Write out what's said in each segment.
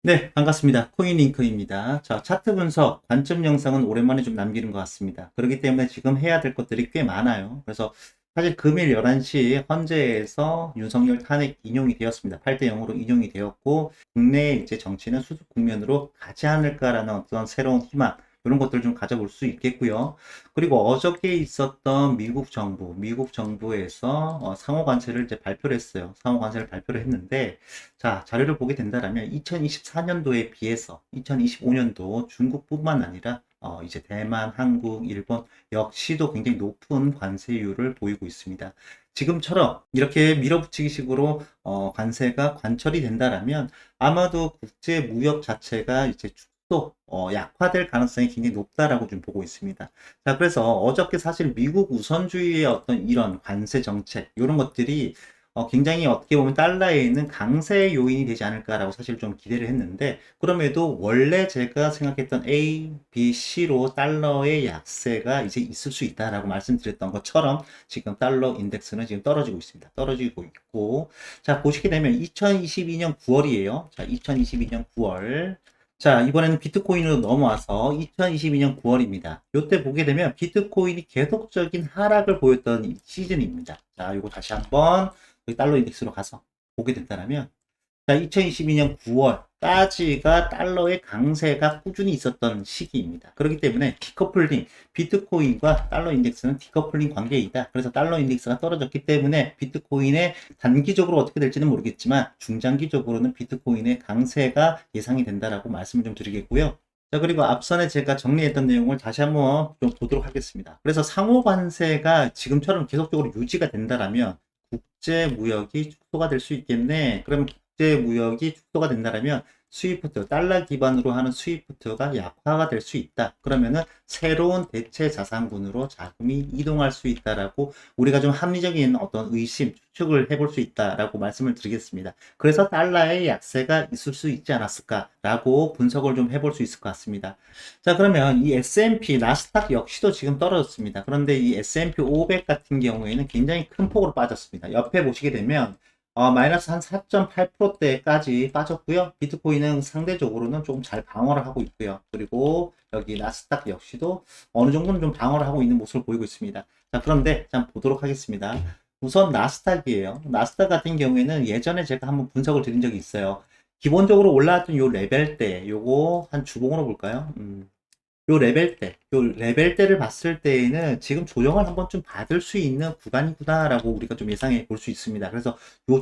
네, 반갑습니다. 코인링크입니다. 자, 차트 분석, 관점 영상은 오랜만에 좀 남기는 것 같습니다. 그렇기 때문에 지금 해야 될 것들이 꽤 많아요. 그래서 사실 금일 11시 헌재에서 윤석열 탄핵 인용이 되었습니다. 8대 0으로 인용이 되었고, 국내 이제 정치는 수습 국면으로 가지 않을까라는 어떤 새로운 희망, 이런 것들을 좀 가져볼 수 있겠고요. 그리고 어저께 있었던 미국 정부에서 상호 관세를 이제 발표를 했어요. 상호 관세를 발표를 했는데, 자, 자료를 보게 된다면 2024년도에 비해서 2025년도 중국뿐만 아니라 이제 대만, 한국, 일본 역시도 굉장히 높은 관세율을 보이고 있습니다. 지금처럼 이렇게 밀어붙이기식으로 관세가 관철이 된다면 아마도 국제 무역 자체가 이제 축소, 약화될 가능성이 굉장히 높다라고 좀 보고 있습니다. 자, 그래서 어저께 사실 미국 우선주의의 어떤 이런 관세 정책, 이런 것들이 굉장히 어떻게 보면 달러에 있는 강세 요인이 되지 않을까라고 사실 좀 기대를 했는데, 그럼에도 원래 제가 생각했던 A, B, C로 달러의 약세가 이제 있을 수 있다라고 말씀드렸던 것처럼 지금 달러 인덱스는 지금 떨어지고 있습니다. 떨어지고 있고, 자, 보시게 되면 2022년 9월이에요. 자, 2022년 9월. 자, 이번에는 비트코인으로 넘어와서 2022년 9월입니다. 이때 보게 되면 비트코인이 계속적인 하락을 보였던 시즌입니다. 자, 이거 다시 한번 달러 인덱스로 가서 보게 된다면, 자, 2022년 9월까지가 달러의 강세가 꾸준히 있었던 시기입니다. 그렇기 때문에 디커플링, 비트코인과 달러 인덱스는 디커플링 관계이다. 그래서 달러 인덱스가 떨어졌기 때문에 비트코인의 단기적으로 어떻게 될지는 모르겠지만 중장기적으로는 비트코인의 강세가 예상이 된다라고 말씀을 좀 드리겠고요. 자, 그리고 앞선에 제가 정리했던 내용을 다시 한번 좀 보도록 하겠습니다. 그래서 상호 관세가 지금처럼 계속적으로 유지가 된다라면 국제 무역이 축소가 될 수 있겠네. 그러면 국제 무역이 축소가 된다면 스위프트, 달러 기반으로 하는 스위프트가 약화가 될 수 있다. 그러면은 새로운 대체 자산군으로 자금이 이동할 수 있다라고 우리가 좀 합리적인 어떤 의심, 추측을 해볼 수 있다라고 말씀을 드리겠습니다. 그래서 달러의 약세가 있을 수 있지 않았을까라고 분석을 좀 해볼 수 있을 것 같습니다. 자, 그러면 이 S&P, 나스닥 역시도 지금 떨어졌습니다. 그런데 이 S&P 500 같은 경우에는 굉장히 큰 폭으로 빠졌습니다. 옆에 보시게 되면 마이너스 한 4.8%대까지 빠졌고요. 비트코인은 상대적으로는 좀 잘 방어를 하고 있고요. 그리고 여기 나스닥 역시도 어느 정도는 좀 방어를 하고 있는 모습을 보이고 있습니다. 자, 그런데 자, 보도록 하겠습니다. 우선 나스닥이에요. 나스닥 같은 경우에는 예전에 제가 한번 분석을 드린 적이 있어요. 기본적으로 올라왔던 요 레벨대, 요거 한 주봉으로 볼까요? 요 레벨대를 봤을 때에는 지금 조정을 한번 좀 받을 수 있는 구간이구나라고 우리가 좀 예상해 볼 수 있습니다. 그래서 요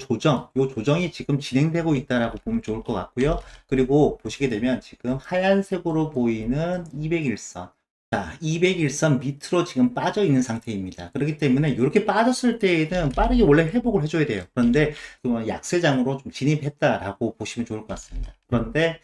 조정이 지금 진행되고 있다라고 보면 좋을 것 같고요. 그리고 보시게 되면 지금 하얀색으로 보이는 201선. 자, 201선 밑으로 지금 빠져 있는 상태입니다. 그렇기 때문에 이렇게 빠졌을 때에는 빠르게 원래 회복을 해줘야 돼요. 그런데 약세장으로 좀 진입했다라고 보시면 좋을 것 같습니다. 그런데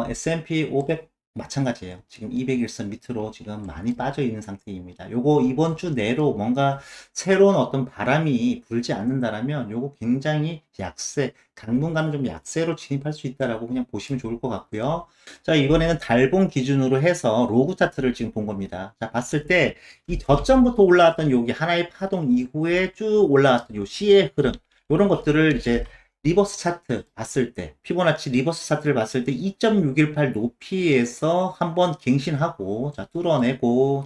S&P 500 마찬가지예요. 지금 201선 밑으로 지금 많이 빠져 있는 상태입니다. 요거 이번 주 내로 뭔가 새로운 어떤 바람이 불지 않는다라면 요거 굉장히 약세, 당분간은 좀 약세로 진입할 수 있다라고 그냥 보시면 좋을 것 같고요. 자, 이번에는 달봉 기준으로 해서 로그 차트를 지금 본 겁니다. 자, 봤을 때 이 저점부터 올라왔던 여기 하나의 파동 이후에 쭉 올라왔던 요 C의 흐름, 요런 것들을 이제 리버스 차트 봤을 때, 피보나치 리버스 차트를 봤을 때 2.618 높이에서 한번 갱신하고, 자, 뚫어내고,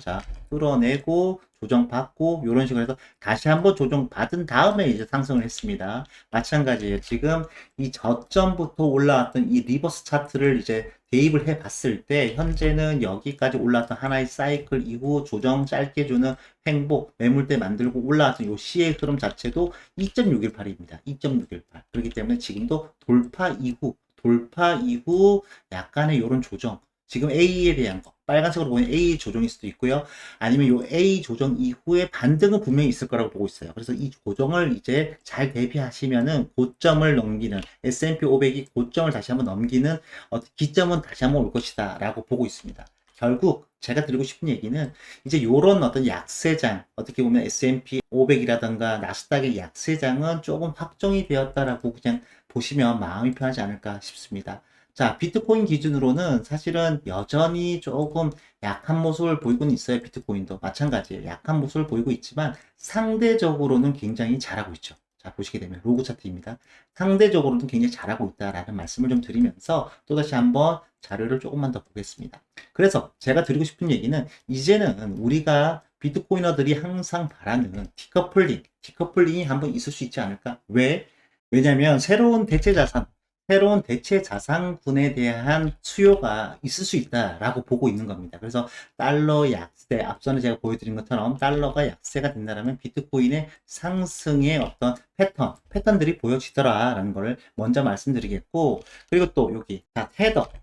조정받고, 이런 식으로 해서 다시 한번 조정받은 다음에 이제 상승을 했습니다. 마찬가지예요. 지금 이 저점부터 올라왔던 이 리버스 차트를 이제 대입을 해 봤을 때, 현재는 여기까지 올라왔던 하나의 사이클 이후 조정 짧게 주는 횡보, 매물대 만들고 올라왔던 요 C의 흐름 자체도 2.618입니다. 2.618. 그렇기 때문에 지금도 돌파 이후 약간의 이런 조정. 지금 A에 대한 거. 빨간색으로 보이는 A 조정일 수도 있고요. 아니면 요 A 조정 이후에 반등은 분명히 있을 거라고 보고 있어요. 그래서 이 조정을 이제 잘 대비하시면은 고점을 넘기는 S&P 500이 고점을 다시 한번 넘기는 기점은 다시 한번 올 것이다 라고 보고 있습니다. 결국 제가 드리고 싶은 얘기는 이제 요런 어떤 약세장, 어떻게 보면 S&P 500이라던가 나스닥의 약세장은 조금 확정이 되었다라고 그냥 보시면 마음이 편하지 않을까 싶습니다. 자, 비트코인 기준으로는 사실은 여전히 조금 약한 모습을 보이고는 있어요. 비트코인도 마찬가지예요. 약한 모습을 보이고 있지만 상대적으로는 굉장히 잘하고 있죠. 자, 보시게 되면 로그 차트입니다. 상대적으로는 굉장히 잘하고 있다라는 말씀을 좀 드리면서 또다시 한번 자료를 조금만 더 보겠습니다. 그래서 제가 드리고 싶은 얘기는 이제는 우리가 비트코이너들이 항상 바라는 디커플링이 한번 있을 수 있지 않을까? 왜? 왜냐면 새로운 대체 자산군에 대한 수요가 있을 수 있다라고 보고 있는 겁니다. 그래서 달러 약세, 앞서는 제가 보여드린 것처럼 달러가 약세가 된다면 비트코인의 상승의 어떤 패턴들이 보여지더라라는 걸 먼저 말씀드리겠고, 그리고 또 여기, 자,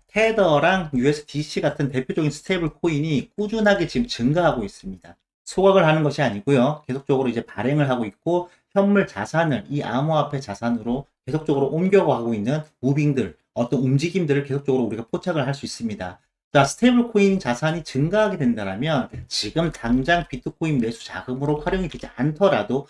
테더랑 USDC 같은 대표적인 스테이블 코인이 꾸준하게 지금 증가하고 있습니다. 소각을 하는 것이 아니고요. 계속적으로 이제 발행을 하고 있고, 현물 자산을 이 암호화폐 자산으로 계속적으로 옮겨가고 있는 무빙들, 어떤 움직임들을 계속적으로 우리가 포착을 할 수 있습니다. 자, 스테이블 코인 자산이 증가하게 된다면 지금 당장 비트코인 매수 자금으로 활용이 되지 않더라도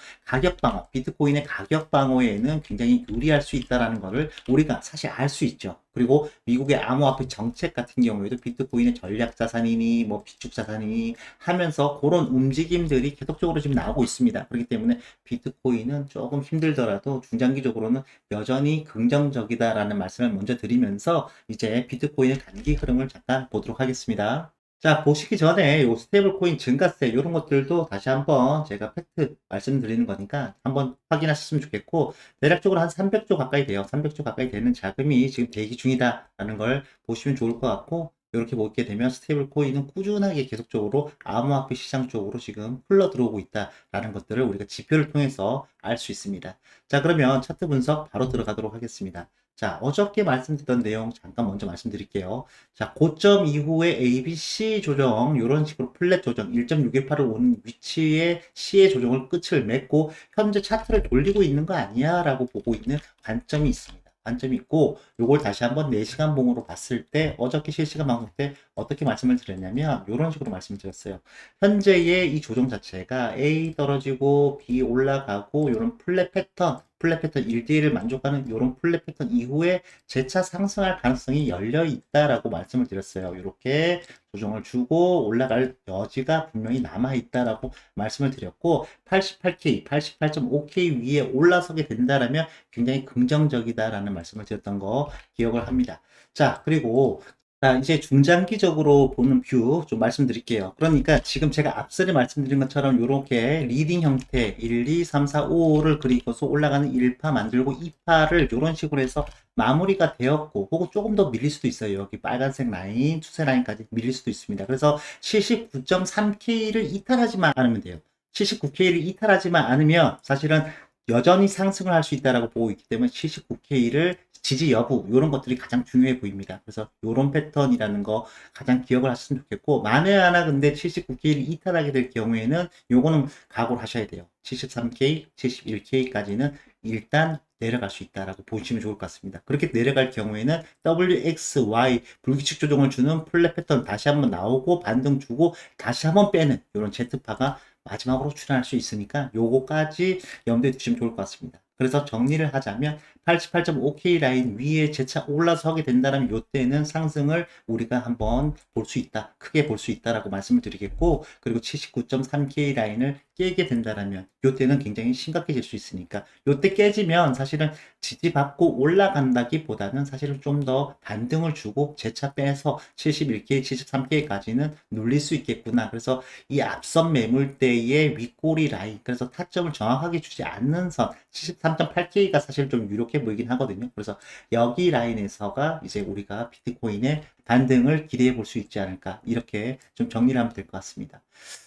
비트코인의 가격 방어에는 굉장히 유리할 수 있다는 것을 우리가 사실 알 수 있죠. 그리고 미국의 암호화폐 정책 같은 경우에도 비트코인의 전략 자산이니 뭐 비축 자산이니 하면서 그런 움직임들이 계속적으로 지금 나오고 있습니다. 그렇기 때문에 비트코인은 조금 힘들더라도 중장기적으로는 여전히 긍정적이다라는 말씀을 먼저 드리면서 이제 비트코인의 단기 흐름을 잠깐 보도록 하겠습니다. 자, 보시기 전에 요 스테이블 코인 증가세 이런 것들도 다시 한번 제가 팩트 말씀드리는 거니까 한번 확인하셨으면 좋겠고, 대략적으로 한 300조 가까이 돼요. 300조 가까이 되는 자금이 지금 대기 중이다라는 걸 보시면 좋을 것 같고, 이렇게 보게 되면 스테이블 코인은 꾸준하게 계속적으로 암호화폐 시장 쪽으로 지금 흘러 들어오고 있다라는 것들을 우리가 지표를 통해서 알 수 있습니다. 자, 그러면 차트 분석 바로 들어가도록 하겠습니다. 자, 어저께 말씀드렸던 내용 잠깐 먼저 말씀드릴게요. 자, 고점 이후에 ABC 조정, 이런 식으로 플랫 조정, 1.618을 오는 위치에 C의 조정을 끝을 맺고, 현재 차트를 돌리고 있는 거 아니야? 라고 보고 있는 관점이 있습니다. 관점이 있고, 요걸 다시 한번 4시간 봉으로 봤을 때, 어저께 실시간 방송 때 어떻게 말씀을 드렸냐면, 이런 식으로 말씀드렸어요. 현재의 이 조정 자체가 A 떨어지고, B 올라가고, 이런 플랫 패턴 1대1을 만족하는 이런 플랫 패턴 이후에 재차 상승할 가능성이 열려 있다라고 말씀을 드렸어요. 이렇게 조정을 주고 올라갈 여지가 분명히 남아 있다라고 말씀을 드렸고, 88K, 88.5K 위에 올라서게 된다라면 굉장히 긍정적이다라는 말씀을 드렸던 거 기억을 합니다. 자, 그리고 자, 이제 중장기적으로 보는 뷰 좀 말씀드릴게요. 그러니까 지금 제가 앞서에 말씀드린 것처럼 이렇게 리딩 형태 1, 2, 3, 4, 5를 그리고서 올라가는 1파 만들고 2파를 이런 식으로 해서 마무리가 되었고, 혹은 조금 더 밀릴 수도 있어요. 여기 빨간색 라인, 추세 라인까지 밀릴 수도 있습니다. 그래서 79.3K를 이탈하지만 않으면 돼요. 79K를 이탈하지만 않으면 사실은 여전히 상승을 할 수 있다라고 보고 있기 때문에 79K를 지지 여부 이런 것들이 가장 중요해 보입니다. 그래서 이런 패턴이라는 거 가장 기억을 하셨으면 좋겠고, 만에 하나 근데 79K를 이탈하게 될 경우에는 요거는 각오를 하셔야 돼요. 73K, 71K까지는 일단 내려갈 수 있다라고 보시면 좋을 것 같습니다. 그렇게 내려갈 경우에는 WXY 불규칙 조정을 주는 플랫 패턴 다시 한번 나오고 반등 주고 다시 한번 빼는 이런 Z파가 마지막으로 출현할 수 있으니까 요거까지 염두에 두시면 좋을 것 같습니다. 그래서 정리를 하자면 88.5K 라인 위에 재차 올라서게 된다면 이때는 상승을 우리가 한번 볼 수 있다. 크게 볼 수 있다라고 말씀을 드리겠고, 그리고 79.3K 라인을 깨게 된다면 이때는 굉장히 심각해질 수 있으니까, 이때 깨지면 사실은 지지받고 올라간다기보다는 사실은 좀 더 반등을 주고 재차 빼서 71K, 73K까지는 눌릴 수 있겠구나. 그래서 이 앞선 매물대의 윗꼬리 라인, 그래서 타점을 정확하게 주지 않는 선 73.8K가 사실 좀 유력해 보이긴 하거든요. 그래서 여기 라인에서가 이제 우리가 비트코인의 반등을 기대해 볼 수 있지 않을까, 이렇게 좀 정리를 하면 될 것 같습니다.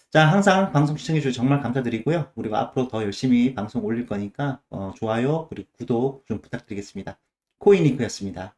자, 항상 방송 시청해 주셔서 정말 감사드리고요. 우리가 앞으로 더 열심히 방송 올릴 거니까 좋아요 그리고 구독 좀 부탁드리겠습니다. 코인링크였습니다.